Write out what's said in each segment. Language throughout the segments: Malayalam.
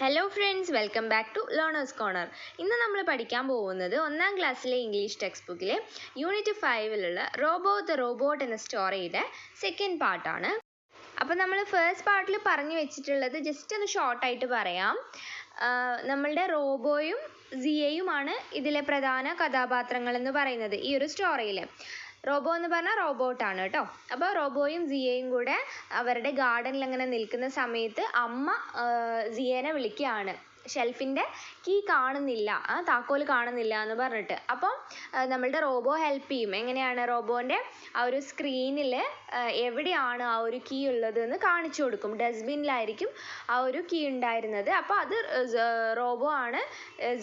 Hello friends, welcome back to learners corner. ഇന്ന് നമ്മൾ പഠിക്കാൻ പോകുന്നത് 1ാം ക്ലാസ്സിലെ ഇംഗ്ലീഷ് ടെക്സ്റ്റ് ബുക്കിലെ യൂണിറ്റ് 5-ലുള്ള റോബോ ദ റോബോട്ട് എന്ന സ്റ്റോറിയുടെ സെക്കൻഡ് പാർട്ടാണ്. അപ്പോൾ നമ്മൾ ഫസ്റ്റ് പാർട്ടിൽ പറഞ്ഞു വെച്ചിട്ടുള്ളത് ജസ്റ്റ് ഒന്ന് ഷോർട്ടായിട്ട് പറയാം. നമ്മളുടെ റോബോയും സിയയുമാണ് ഇതിലെ പ്രധാന കഥാപാത്രങ്ങൾ എന്ന് പറയുന്നത് ഈ ഒരു സ്റ്റോറിയിൽ. റോബോ എന്ന് പറഞ്ഞാൽ റോബോട്ടാണ് കേട്ടോ. അപ്പോൾ റോബോയും സിയയും കൂടെ അവരുടെ ഗാർഡനിൽ അങ്ങനെ നിൽക്കുന്ന സമയത്ത് അമ്മ സിയേനെ വിളിക്കുകയാണ്. ഷെൽഫിൻ്റെ കീ കാണുന്നില്ല, താക്കോൽ കാണുന്നില്ല എന്ന് പറഞ്ഞിട്ട്. അപ്പം നമ്മളുടെ റോബോ ഹെൽപ്പ് ചെയ്യും. എങ്ങനെയാണ്? റോബോൻ്റെ ആ ഒരു സ്ക്രീനിൽ എവിടെയാണ് ആ ഒരു കീ ഉള്ളത് എന്ന് കാണിച്ചു കൊടുക്കും. ഡസ്റ്റ്ബിന്നിലായിരിക്കും ആ ഒരു കീ ഉണ്ടായിരുന്നത്. അപ്പോൾ അത് റോബോ ആണ്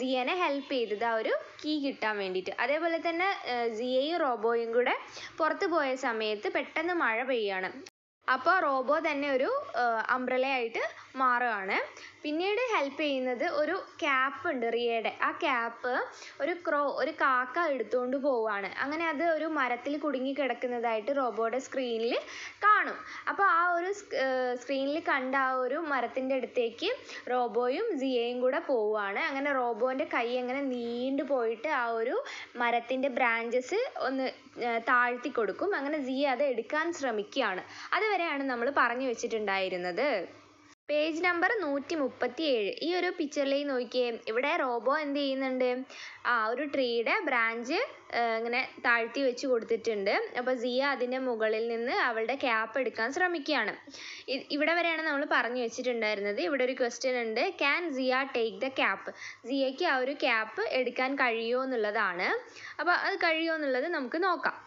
സിയേനെ ഹെൽപ്പ് ചെയ്തത് ആ ഒരു കീ കിട്ടാൻ വേണ്ടിയിട്ട്. അതേപോലെ തന്നെ സിയയും റോബോയും കൂടെ പുറത്ത് പോയ സമയത്ത് പെട്ടെന്ന് മഴ പെയ്യാണ്. അപ്പോൾ റോബോ തന്നെ ഒരു അംബ്രലയായിട്ട് മാറുകയാണ്. പിന്നീട് ഹെൽപ്പ് ചെയ്യുന്നത് ഒരു ക്യാപ്പ് ഉണ്ട് റിയയുടെ. ആ ക്യാപ്പ് ഒരു കാക്ക എടുത്തുകൊണ്ട് പോവുകയാണ്. അങ്ങനെ അത് ഒരു മരത്തിൽ കുടുങ്ങി കിടക്കുന്നതായിട്ട് റോബോയുടെ സ്ക്രീനിൽ കാണും. അപ്പോൾ ആ ഒരു സ്ക്രീനിൽ കണ്ട ആ ഒരു മരത്തിൻ്റെ അടുത്തേക്ക് റോബോയും സിയയും കൂടെ പോവുകയാണ്. അങ്ങനെ റോബോൻ്റെ കൈ അങ്ങനെ നീണ്ടു പോയിട്ട് ആ ഒരു മരത്തിൻ്റെ ബ്രാഞ്ചസ് ഒന്ന് താഴ്ത്തി കൊടുക്കും. അങ്ങനെ സിയ അത് എടുക്കാൻ ശ്രമിക്കുകയാണ്. അതുവരെയാണ് നമ്മൾ പറഞ്ഞു വെച്ചിട്ടുണ്ടായിരുന്നത്. Page number 137. ഈ ഒരു പിക്ചറിലേക്ക് നോക്കിയേ. ഇവിടെ റോബോ എന്ത് ചെയ്യുന്നുണ്ട്? ഒരു ട്രീയുടെ ബ്രാഞ്ച് ഇങ്ങനെ താഴ്ത്തി വെച്ച് കൊടുത്തിട്ടുണ്ട്. അപ്പോൾ സിയ അതിൻ്റെ മുകളിൽ നിന്ന് അവളുടെ ക്യാപ്പ് എടുക്കാൻ ശ്രമിക്കുകയാണ്. ഇവിടെ വരെയാണ് നമ്മൾ പറഞ്ഞു വെച്ചിട്ടുണ്ടായിരുന്നത്. ഇവിടെ ഒരു ക്വസ്റ്റ്യൻ ഉണ്ട്. Can Siya take the cap? സിയയ്ക്ക് ആ ഒരു ക്യാപ്പ് എടുക്കാൻ കഴിയുമോ എന്നുള്ളതാണ്. അപ്പോൾ അത് കഴിയുമോ എന്നുള്ളത് നമുക്ക് നോക്കാം.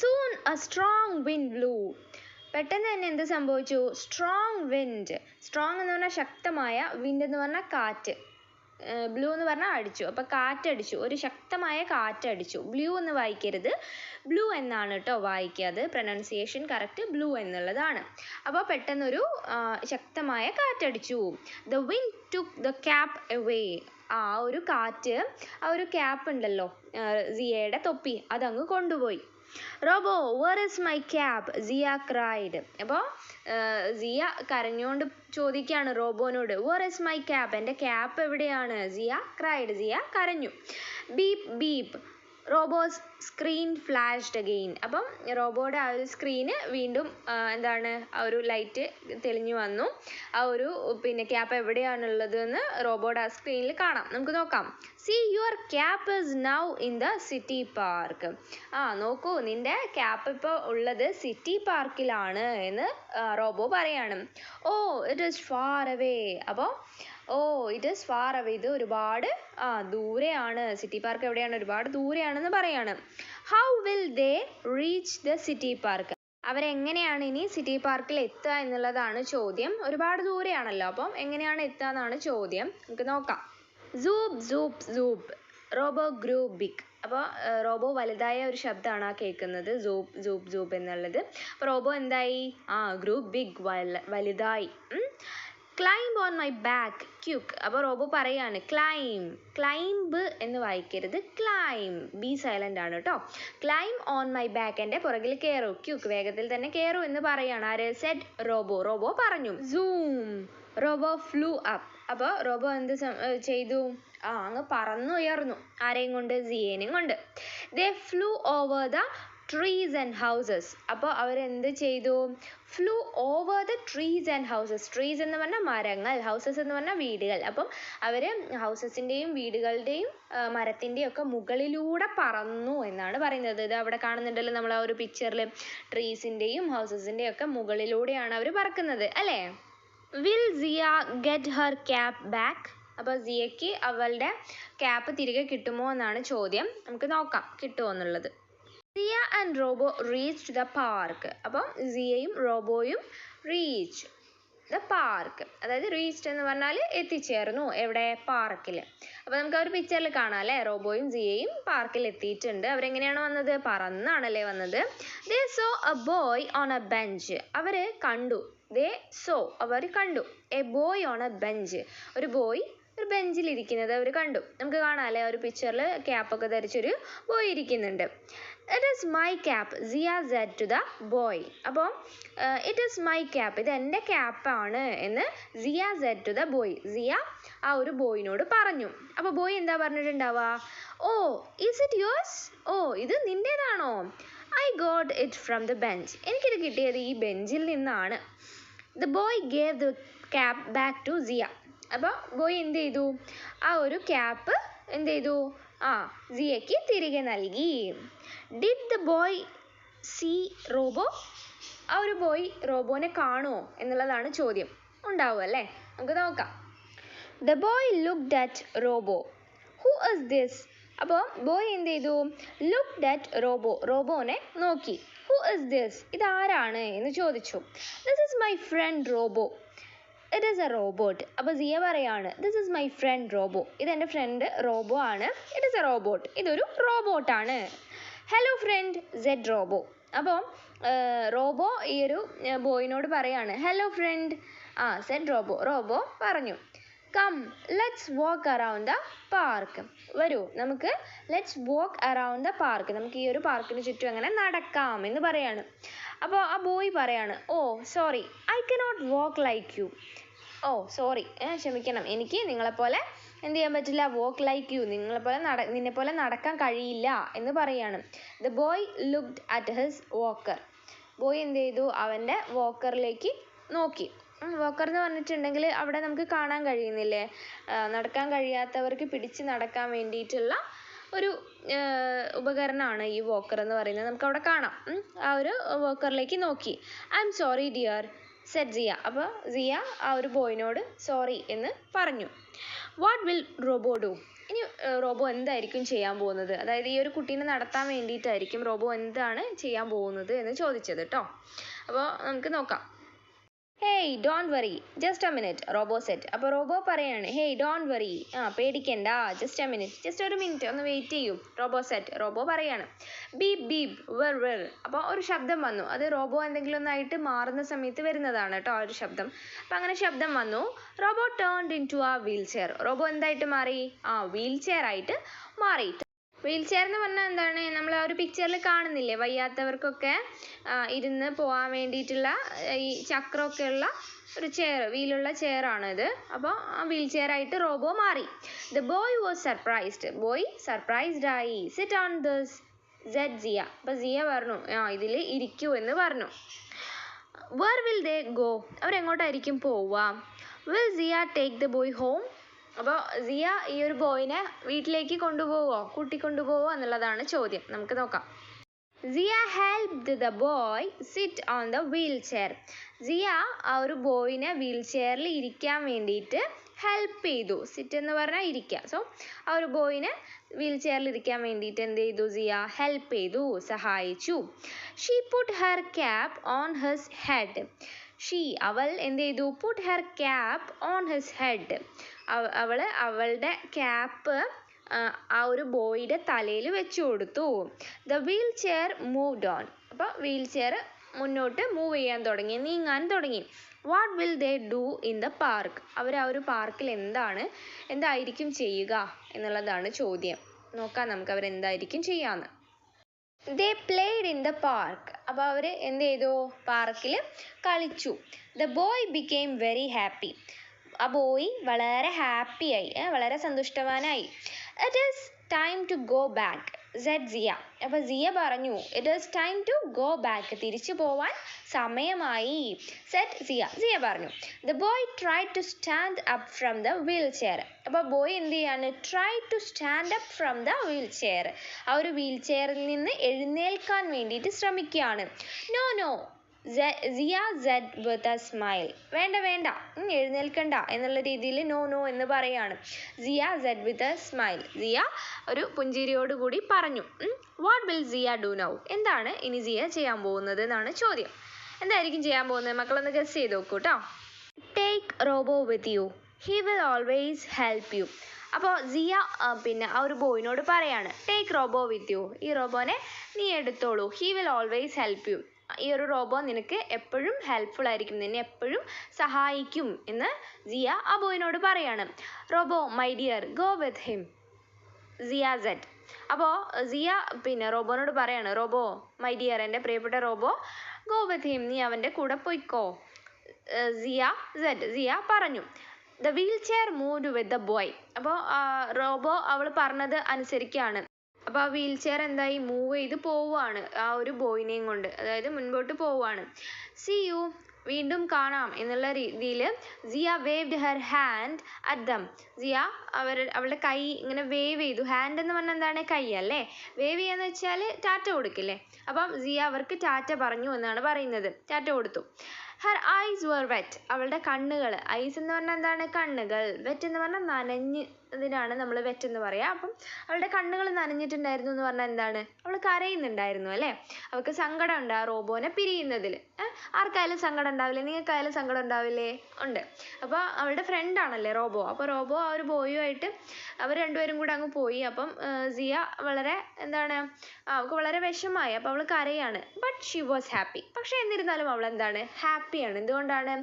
Soon A strong wind blue. പെട്ടെന്ന് തന്നെ എന്ത് സംഭവിച്ചു? Strong wind. സ്ട്രോങ് എന്ന് പറഞ്ഞാൽ ശക്തമായ, വിൻഡ് എന്ന് പറഞ്ഞാൽ കാറ്റ്, ബ്ലൂ എന്ന് പറഞ്ഞാൽ അടിച്ചു. അപ്പോൾ കാറ്റടിച്ചു, ഒരു ശക്തമായ കാറ്റടിച്ചു. ബ്ലൂ എന്ന് വായിക്കരുത്, ബ്ലൂ എന്നാണ് കേട്ടോ വായിക്കുക. അത് പ്രൊനൗൺസിയേഷൻ കറക്റ്റ് ബ്ലൂ എന്നുള്ളതാണ്. അപ്പോൾ പെട്ടെന്നൊരു ശക്തമായ കാറ്റടിച്ചു. The wind took the cap away. ആ ഒരു കാറ്റ് ആ ഒരു ക്യാപ്പ് ഉണ്ടല്ലോ, സിയയുടെ തൊപ്പി, അതങ്ങ് കൊണ്ടുപോയി. Robo, where is my cap? Siya cried. അപ്പോൾ സിയ കരഞ്ഞുകൊണ്ട് ചോദിക്കുകയാണ് റോബോനോട്, വേർ ഇസ് മൈ ക്യാപ്പ്? എൻ്റെ ക്യാപ്പ് എവിടെയാണ്? സിയ ക്രൈഡ്. സിയ കരഞ്ഞു. Beep beep. Robo's screen flashed again. അപ്പം റോബോയുടെ ആ ഒരു സ്ക്രീന് വീണ്ടും ആ ഒരു ലൈറ്റ് തെളിഞ്ഞു വന്നു. ആ ഒരു ക്യാപ്പ് എവിടെയാണുള്ളത് എന്ന് റോബോയുടെ ആ സ്ക്രീനിൽ കാണാം. നമുക്ക് നോക്കാം. See your cap is now in the city park. നോക്കൂ, നിന്റെ ക്യാപ്പ് ഇപ്പോൾ ഉള്ളത് സിറ്റി പാർക്കിലാണ് എന്ന് റോബോ പറയാണ്. Oh it is far away. അപ്പോൾ ഇറ്റ് ഈസ് ഫാർ അവേ, ഇത് ഒരുപാട് ദൂരെയാണ്. സിറ്റി പാർക്ക് എവിടെയാണ്? ഒരുപാട് ദൂരെയാണെന്ന് പറയാണ്. How will they reach the city park? അവരെങ്ങനെയാണ് ഇനി സിറ്റി പാർക്കിൽ എത്തുക എന്നുള്ളതാണ് ചോദ്യം. ഒരുപാട് ദൂരെയാണല്ലോ, അപ്പം എങ്ങനെയാണ് എത്തുക എന്നാണ് ചോദ്യം. നമുക്ക് നോക്കാം. Soup soup soup. റോബോ ഗ്രൂ ബിഗ്. അപ്പോൾ റോബോ വലുതായ ഒരു ശബ്ദമാണ് കേൾക്കുന്നത്, സൂപ്പ് സൂപ്പ് സൂപ്പ് എന്നുള്ളത്. അപ്പോൾ റോബോ എന്തായി? ഗ്രൂ ബിഗ്, വലുതായി. Climb on my back quick. അപ്പോൾ റോബോ പറയാണ് ക്ലൈംബ് എന്ന് വായിക്കരുത്, ക്ലൈം. ബി സൈലൻ്റ് ആണ് കേട്ടോ. ക്ലൈം ഓൺ മൈ ബാക്ക്, എൻ്റെ പുറകിൽ കയറൂ. ക്യുക്ക്, വേഗത്തിൽ തന്നെ കയറൂ എന്ന് പറയാണ്. ആര്? Said Robo. റോബോ പറഞ്ഞു. സൂം. Robo flew up. അപ്പോൾ റോബോ എന്ത് ചെയ്തു? അങ്ങ് പറന്നുയർന്നു. ആരെയും കൊണ്ട്? സിയേനെയും കൊണ്ട്. They flew over the trees and houses. അപ്പോൾ അവരെന്ത് ചെയ്തു? Flew over the trees and houses. Trees എന്ന് പറഞ്ഞാൽ മരങ്ങൾ, ഹൗസസ് എന്ന് പറഞ്ഞാൽ വീടുകൾ. അപ്പം അവർ ഹൗസസിൻ്റെയും വീടുകളുടെയും മരത്തിൻ്റെയും ഒക്കെ മുകളിലൂടെ പറന്നു എന്നാണ് പറയുന്നത്. ഇത് അവിടെ കാണുന്നുണ്ടല്ലോ നമ്മൾ ആ ഒരു പിക്ചറിൽ. ട്രീസിൻ്റെയും ഹൗസസിൻ്റെയും ഒക്കെ മുകളിലൂടെയാണ് അവർ പറക്കുന്നത്, അല്ലേ? Will Siya get her cap back? അപ്പോൾ സിയയ്ക്ക് അവളുടെ ക്യാപ്പ് തിരികെ കിട്ടുമോ എന്നാണ് ചോദ്യം. നമുക്ക് നോക്കാം കിട്ടുമോ എന്നുള്ളത്. Siya and Robo reach the park. അപ്പം സിയയും റോബോയും റീച്ച് ദ പാർക്ക്. അതായത് റീച്ച്ഡ് എന്ന് പറഞ്ഞാൽ എത്തിച്ചേർന്നു. എവിടെ? പാർക്കിൽ. അപ്പോൾ നമുക്ക് ആ ഒരു പിക്ചറിൽ കാണാം അല്ലേ, റോബോയും സിയയും പാർക്കിൽ എത്തിയിട്ടുണ്ട്. അവരെങ്ങനെയാണ് വന്നത്? പറന്നാണല്ലേ വന്നത്. They saw a boy on a bench. അവർ കണ്ടു. അവർ കണ്ടു a boy on a bench. ഒരു ബോയ് ഒരു ബെഞ്ചിൽ ഇരിക്കുന്നത് അവർ കണ്ടു. നമുക്ക് കാണാം അല്ലേ, ഒരു പിക്ചറിൽ ക്യാപ്പൊക്കെ ധരിച്ചൊരു ബോയ് ഇരിക്കുന്നുണ്ട്. It is my cap Siya said to the boy. അപ്പോൾ ഇറ്റ് ഈസ് മൈ ക്യാപ്പ്, ഇത് എൻ്റെ ക്യാപ്പാണ് എന്ന് Siya said to the boy, Siya ആ ഒരു ബോയിനോട് പറഞ്ഞു. അപ്പോൾ ബോയ് എന്താ പറഞ്ഞിട്ടുണ്ടാവുക? Oh is it yours, oh ഇത് നിൻ്റേതാണോ? I got it from the bench, എനിക്കിത് കിട്ടിയത് ഈ ബെഞ്ചിൽ നിന്നാണ്. The boy gave the cap back to Siya. അപ്പോൾ ബോയ് എന്ത് ചെയ്തു? ആ ഒരു ക്യാപ്പ് എന്ത് ചെയ്തു? സിയയ്ക്ക് തിരികെ നൽകി. Did the boy see Robo? ആ ഒരു ബോയ് റോബോനെ കാണുമോ എന്നുള്ളതാണ് ചോദ്യം. ഉണ്ടാവും അല്ലേ, നമുക്ക് നോക്കാം. The boy looked at Robo. Who is this? അപ്പോൾ ബോയ് എന്ത് ചെയ്തു? ലുക്ക്ഡ് അറ്റ് റോബോ, റോബോനെ നോക്കി. Who is this? ഇതാരാണ് എന്ന് ചോദിച്ചു. This is my friend Robo, it is a robot. അപ്പോൾ സിയ പറയാണ്, this is my friend Robo, ഇതെൻ്റെ ഫ്രണ്ട് റോബോ ആണ്. ഇറ്റ് ഈസ് എ റോബോട്ട്, ഇതൊരു റോബോട്ടാണ്. Hello friend said Robo. അപ്പോൾ റോബോ ഈ ഒരു ബോയിനോട് പറയാണ്, hello friend. Said Robo, Robo പറഞ്ഞു. Come let's walk around the park. വരൂ നമുക്ക് let's walk around the park, നമുക്ക് ഈ ഒരു പാർക്കിന് ചുറ്റും അങ്ങനെ നടക്കാം എന്ന് പറയാണ്. അപ്പോൾ ആ ബോയ് പറയാണ്, oh sorry I cannot walk like you. Oh sorry, ക്ഷമിക്കണം, എനിക്ക് നിങ്ങളെപ്പോലെ എന്ത് ചെയ്യാൻ പറ്റില്ല, വാക്ക് ലൈക്ക് യു, നിന്നെപ്പോലെ നടക്കാൻ കഴിയില്ല എന്ന് പറയാണ്. The boy looked at his walker. Boy എന്ത് ചെയ്തു? അവൻ്റെ വാക്കറിലേക്ക് നോക്കി. വാക്കർ എന്ന് പറഞ്ഞിട്ടുണ്ടെങ്കിൽ അവിടെ നമുക്ക് കാണാൻ കഴിയുന്നില്ലേ, നടക്കാൻ കഴിയാത്തവർക്ക് പിടിച്ച് നടക്കാൻ വേണ്ടിയിട്ടുള്ള ഒരു ഉപകരണമാണ് ഈ വാക്കർ എന്ന് പറയുന്നത്. നമുക്ക് അവിടെ കാണാം. ആ ഒരു വാക്കറിലേക്ക് നോക്കി. I'm sorry dear said Siya. അപ്പോൾ സിയ ആ ഒരു ബോയിനോട് സോറി എന്ന് പറഞ്ഞു. What will Robo do? ഇനി റോബോ എന്തായിരിക്കും ചെയ്യാൻ പോകുന്നത്? അതായത് ഈ ഒരു കുട്ടീനെ നടത്താൻ വേണ്ടിയിട്ടായിരിക്കും റോബോ എന്താണ് ചെയ്യാൻ പോകുന്നത് എന്ന് ചോദിച്ചത് കേട്ടോ. അപ്പോൾ നമുക്ക് നോക്കാം. Hey don't worry just a minute Robo said. അപ്പോൾ റോബോ പറയാണ്, ഹേയ് ഡോണ്ട് വറി, പേടിക്കണ്ട, ജസ്റ്റ് എ മിനിറ്റ്, ജസ്റ്റ് ഒരു മിനിറ്റ് ഒന്ന് വെയിറ്റ് ചെയ്യൂ റോബോ സെറ്റ്. റോബോ പറയാണ്. ബീപ് ബീപ് വെർ വെർ. അപ്പോൾ ഒരു ശബ്ദം വന്നു. അത് റോബോ എന്തെങ്കിലും ഒന്നായിട്ട് മാറുന്ന സമയത്ത് വരുന്നതാണ് കേട്ടോ ആ ഒരു ശബ്ദം. അപ്പോൾ അങ്ങനെ ശബ്ദം വന്നു. റോബോ ടേൺഡ് ഇൻ ടു ആ വീൽ ചെയർ. റോബോ എന്തായിട്ട് മാറി? വീൽ ചെയർ ആയിട്ട് മാറി. വീൽ ചെയർ എന്ന് പറഞ്ഞാൽ എന്താണ്? നമ്മൾ ആ ഒരു പിക്ചറിൽ കാണുന്നില്ലേ, വയ്യാത്തവർക്കൊക്കെ ഇരുന്ന് പോകാൻ വേണ്ടിയിട്ടുള്ള ഈ ചക്രമൊക്കെ ഉള്ള ഒരു ചെയർ, വീലുള്ള ചെയറാണ് ഇത്. അപ്പോൾ ആ വീൽ ചെയർ ആയിട്ട് റോബോ മാറി. The boy was surprised. Boy surprised ആയി. Sit on this said Siya. അപ്പോൾ സിയ പറഞ്ഞു, ഇതിൽ ഇരിക്കൂ എന്ന് പറഞ്ഞു. Where will they go? അവരെങ്ങോട്ടായിരിക്കും പോവുക? Will Siya take the boy home? അപ്പോൾ സിയ ഈ ഒരു ബോയിനെ വീട്ടിലേക്ക് കൂട്ടിക്കൊണ്ടുപോവോ എന്നുള്ളതാണ് ചോദ്യം. നമുക്ക് നോക്കാം. Siya helped the boy sit on the wheelchair. Siya ആ ഒരു ബോയിനെ വീൽ ചെയറിൽ ഇരിക്കാൻ വേണ്ടിയിട്ട് ഹെൽപ്പ് ചെയ്തു. സിറ്റ് എന്ന് പറഞ്ഞാൽ ഇരിക്കുക. സോ ആ ഒരു ബോയിനെ വീൽ ചെയറിൽ ഇരിക്കാൻ വേണ്ടിയിട്ട് എന്ത് ചെയ്തു? സിയ ഹെൽപ്പ് ചെയ്തു, സഹായിച്ചു. She put her cap on his head. അവൾ എന്ത് ചെയ്തു? Put her cap on his head. അവൾ അവളുടെ ക്യാപ്പ് ആ ഒരു ബോയുടെ തലയിൽ വെച്ചു കൊടുത്തു. The wheelchair moved on. അപ്പോൾ വീൽ ചെയർ മുന്നോട്ട് മൂവ് ചെയ്യാൻ തുടങ്ങി, നീങ്ങാൻ തുടങ്ങി. What will they do in the park? അവർ ആ ഒരു പാർക്കിൽ എന്തായിരിക്കും ചെയ്യുക എന്നുള്ളതാണ് ചോദ്യം. നോക്കാം നമുക്ക് അവരെന്തായിരിക്കും ചെയ്യാന്ന്. They played in the park. അപ്പോൾ അവർ എന്ത് ചെയ്തു? പാർക്കിൽ കളിച്ചു. The boy became very happy. ആ ബോയ് വളരെ ഹാപ്പിയായി, വളരെ സന്തുഷ്ടവാനായി. It is time to go back said Siya. അപ്പോൾ സിയ പറഞ്ഞു, it is time to go back, തിരിച്ചു പോവാൻ സമയമായി. സെഡ് സിയ പറഞ്ഞു. The boy try to stand up from the wheelchair. അപ്പോൾ ബോയ് എന്ത് ചെയ്യാണ്? Try to stand up from the wheel chair. ആ ഒരു വീൽ ചെയറിൽ നിന്ന് എഴുന്നേൽക്കാൻ വേണ്ടിയിട്ട് ശ്രമിക്കുകയാണ്. No Siya said with a smile. വേണ്ട എഴുന്നേൽക്കണ്ട എന്നുള്ള രീതിയിൽ നോ എന്ന് പറയാണ്. Siya said with a smile. Siya ഒരു പുഞ്ചിരിയോടുകൂടി പറഞ്ഞു. What will Siya do now? എന്താണ് ഇനി സിയ ചെയ്യാൻ പോകുന്നത് എന്നാണ് ചോദ്യം. എന്തായിരിക്കും ചെയ്യാൻ പോകുന്നത്? മക്കളൊന്ന് ഗസ് ചെയ്ത് നോക്കൂ കേട്ടോ. Take robo with you, he will always help you. അപ്പോൾ സിയ പിന്നെ ആ ഒരു ബോയിനോട് പറയാണ്, ടേക്ക് റോബോ വിത്ത് യു, ഈ റോബോനെ നീ എടുത്തോളൂ, he will always help you, ഈ ഒരു റോബോ നിനക്ക് എപ്പോഴും ഹെൽപ്ഫുൾ ആയിരിക്കും, നിന്നെ എപ്പോഴും സഹായിക്കും എന്ന് സിയ ആ ബോയിനോട് പറയാണ്. Robo my dear go with him, Siya said. അപ്പോൾ സിയ പിന്നെ റോബോനോട് പറയാണ്, റോബോ മൈ ഡിയർ, എൻ്റെ പ്രിയപ്പെട്ട റോബോ, ഗോ വിത്ത് ഹിം, നീ അവൻ്റെ കൂടെ പോയിക്കോ. സിയ പറഞ്ഞു. The wheelchair moved with the boy. അപ്പോൾ റോബോ അവൾ പറഞ്ഞത് അനുസരിക്കുകയാണ്. അപ്പോൾ ആ വീൽ ചെയർ എന്തായി, മൂവ് ചെയ്ത് പോവുകയാണ് ആ ഒരു ബോയിനെയും കൊണ്ട്, അതായത് മുൻപോട്ട് പോവുകയാണ്. സീ യു, വീണ്ടും കാണാം എന്നുള്ള രീതിയിൽ Siya waved her hand at them. Siya അവളുടെ കൈ ഇങ്ങനെ വേവ് ചെയ്തു. ഹാൻഡ് എന്ന് പറഞ്ഞാൽ എന്താണ്, കൈ അല്ലേ. വേവ് ചെയ്യാന്ന് വെച്ചാൽ ടാറ്റ കൊടുക്കില്ലേ. അപ്പം സിയ അവർക്ക് ടാറ്റ പറഞ്ഞു എന്നാണ് പറയുന്നത്, ടാറ്റ കൊടുത്തു. ഹർ ഐസ് വർ വെറ്റ്, അവളുടെ കണ്ണുകൾ, ഐസ് എന്ന് പറഞ്ഞാൽ എന്താണ്, കണ്ണുകൾ. വെറ്റ് എന്ന് പറഞ്ഞാൽ നനഞ്ഞതിനാണ് നമ്മൾ വെറ്റ് എന്ന് പറയുക. അപ്പം അവളുടെ കണ്ണുകൾ നനഞ്ഞിട്ടുണ്ടായിരുന്നു എന്ന് പറഞ്ഞാൽ എന്താണ്, അവൾ കരയുന്നുണ്ടായിരുന്നു അല്ലേ. അവൾക്ക് സങ്കടം ഉണ്ട് ആ റോബോനെ പിരിയുന്നതിൽ. ആർക്കായാലും സങ്കടം ഉണ്ടാവില്ലേ, നിങ്ങൾക്കായാലും സങ്കടം ഉണ്ടാവില്ലേ? ഉണ്ട്. അപ്പോൾ അവളുടെ ഫ്രണ്ട് ആണല്ലേ റോബോ. അപ്പോൾ റോബോ ആ ഒരു ബോയുമായിട്ട് അവർ രണ്ടുപേരും കൂടെ അങ്ങ് പോയി. അപ്പം സിയ വളരെ എന്താണ്, അവൾക്ക് വളരെ വിഷമായി. അപ്പോൾ അവൾ കരയാണ്. But she was happy. പക്ഷേ എന്നിരുന്നാലും അവൾ എന്താണ്, ഹാപ്പിയാണ്. എന്തുകൊണ്ടാണ്,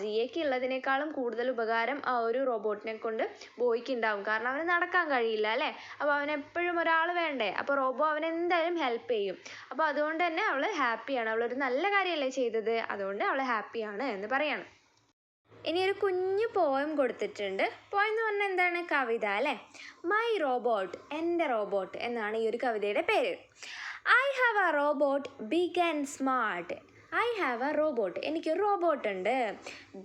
സിയയ്ക്ക് ഉള്ളതിനേക്കാളും കൂടുതൽ ഉപകാരം ആ ഒരു റോബോട്ടിനെ കൊണ്ട് ബോയ്ക്ക് ഉണ്ടാവും. കാരണം അവന് നടക്കാൻ കഴിയില്ല അല്ലേ. അപ്പോൾ അവന് എപ്പോഴും ഒരാൾ വേണ്ടേ. അപ്പോൾ റോബോ അവനെ എന്തായാലും ഹെൽപ്പ് ചെയ്യും. അപ്പോൾ അതുകൊണ്ട് തന്നെ അവൾ ഹാപ്പിയാണ്. അവളൊരു നല്ല കാര്യമല്ലേ ചെയ്തത്, അതുകൊണ്ട് അവൾ ഹാപ്പിയാണ് എന്ന് പറയാണ്. ഇനി ഒരു കുഞ്ഞു പോയം കൊടുത്തിട്ടുണ്ട്. പോയം എന്ന് പറഞ്ഞാൽ എന്താണ്, കവിത അല്ലേ. മൈ റോബോട്ട്, എൻ്റെ റോബോട്ട് എന്നാണ് ഈ ഒരു കവിതയുടെ പേര്. I have a robot big and smart. I have a robot, എനിക്കൊരു റോബോട്ട് ഉണ്ട്.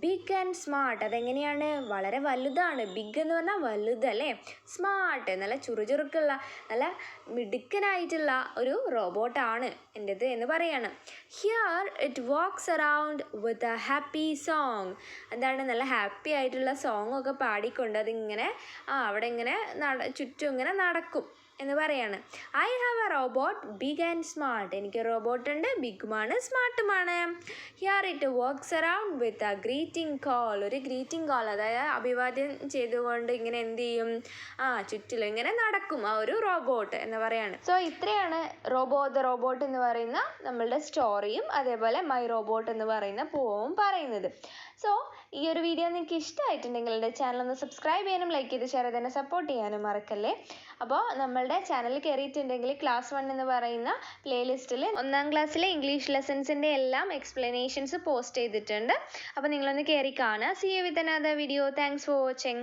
ബിഗ് ആൻഡ് സ്മാർട്ട്, അതെങ്ങനെയാണ്, വളരെ വലുതാണ്. ബിഗ് എന്ന് പറഞ്ഞാൽ വലുതല്ലേ. സ്മാർട്ട് നല്ല ചുറുചുറുക്കുള്ള നല്ല മിടുക്കനായിട്ടുള്ള ഒരു റോബോട്ടാണ് എൻ്റെത് എന്ന് പറയാണ്. Here it walks around with a happy song. എന്താണ്, നല്ല ഹാപ്പി ആയിട്ടുള്ള സോങ് ഒക്കെ പാടിക്കൊണ്ട് അതിങ്ങനെ അവിടെ ഇങ്ങനെ ചുറ്റും ഇങ്ങനെ നടക്കും എന്ന് പറയാണ്. I have a robot big and smart, എനിക്ക് റോബോട്ട് ഉണ്ട്, ബിഗുമാണ് സ്മാർട്ടുമാണ്. Here it works around with a greeting call. ഒരു ഗ്രീറ്റിംഗ് കോൾ, അതായത് അഭിവാദ്യം ചെയ്തുകൊണ്ട് ഇങ്ങനെ എന്ത് ചെയ്യും, ചുറ്റിലും ഇങ്ങനെ നടക്കും ആ ഒരു റോബോട്ട് എന്ന് പറയാണ്. സോ ഇത്രയാണ് റോബോ ദ റോബോട്ട് എന്ന് പറയുന്ന നമ്മളുടെ സ്റ്റോറിയും അതേപോലെ മൈ റോബോട്ട് എന്ന് പറയുന്ന പോവും പറയുന്നത്. സോ ഈ ഒരു വീഡിയോ നിങ്ങൾക്ക് ഇഷ്ടമായിട്ടുണ്ടെങ്കിൽ എൻ്റെ ചാനൽ ഒന്ന് സബ്സ്ക്രൈബ് ചെയ്യാനും ലൈക്ക് ചെയ്ത് ഷെയർ ചെയ്ത് തന്നെ സപ്പോർട്ട് ചെയ്യാനും മറക്കല്ലേ. അപ്പോൾ നമ്മളുടെ ചാനലിൽ കയറിയിട്ടുണ്ടെങ്കിൽ ക്ലാസ് 1 എന്ന് പറയുന്ന പ്ലേലിസ്റ്റിൽ 1ാം ക്ലാസ്സിലെ ഇംഗ്ലീഷ് ലെസൺസിൻ്റെ എല്ലാം എക്സ്പ്ലനേഷൻസ് പോസ്റ്റ് ചെയ്തിട്ടുണ്ട്. അപ്പോൾ നിങ്ങളൊന്ന് കയറി കാണുക. See you with another video. Thanks for watching.